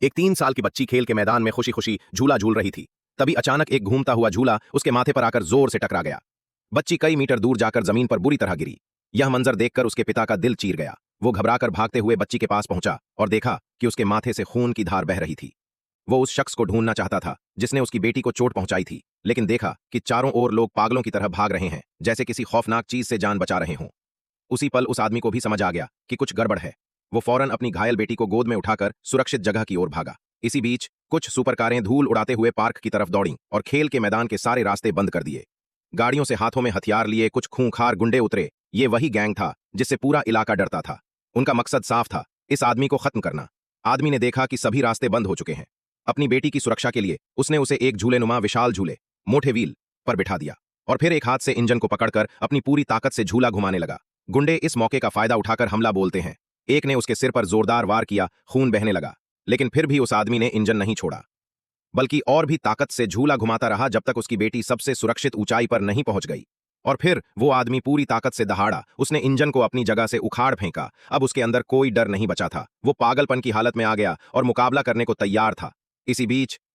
एक 3 साल की बच्ची खेल के मैदान में खुशी खुशी झूला झूल रही थी। तभी अचानक एक घूमता हुआ झूला उसके माथे पर आकर जोर से टकरा गया। बच्ची कई मीटर दूर जाकर जमीन पर बुरी तरह गिरी। यह मंजर देखकर उसके पिता का दिल चीर गया। वो घबराकर भागते हुए बच्ची के पास पहुंचा और देखा कि उसके माथे से खून की धार बह रही थी। वो उस शख्स को ढूंढना चाहता था जिसने उसकी बेटी को चोट पहुंचाई थी, लेकिन देखा कि चारों ओर लोग पागलों की तरह भाग रहे हैं, जैसे किसी खौफनाक चीज से जान बचा रहे हों। उसी पल उस आदमी को भी समझ आ गया कि कुछ गड़बड़ है। वो फौरन अपनी घायल बेटी को गोद में उठाकर सुरक्षित जगह की ओर भागा। इसी बीच कुछ सुपर कारें धूल उड़ाते हुए पार्क की तरफ दौड़ीं और खेल के मैदान के सारे रास्ते बंद कर दिए। गाड़ियों से हाथों में हथियार लिए कुछ खूंखार गुंडे उतरे। ये वही गैंग था जिससे पूरा इलाका डरता था। उनका मकसद साफ था, इस आदमी को खत्म करना। आदमी ने देखा कि सभी रास्ते बंद हो चुके हैं। अपनी बेटी की सुरक्षा के लिए उसने उसे एक झूलेनुमा विशाल झूले, मोटे व्हील पर बिठा दिया और फिर एक हाथ से इंजन को पकड़कर अपनी पूरी ताकत से झूला घुमाने लगा। गुंडे इस मौके का फायदा उठाकर हमला बोलते हैं। एक ने उसके सिर पर जोरदार वार किया, खून बहने लगा, लेकिन फिर भी उस आदमी ने इंजन नहीं छोड़ा, बल्कि और भी ताकत से झूला घुमाता रहा जब तक उसकी बेटी सबसे सुरक्षित ऊंचाई पर नहीं पहुंच गई। और फिर वो आदमी पूरी ताकत से दहाड़ा। उसने इंजन को अपनी जगह से उखाड़ फेंका। अब उसके अंदर कोई डर नहीं बचा था। वो पागलपन की हालत में आ गया और मुकाबला करने को तैयार था। इसी बीच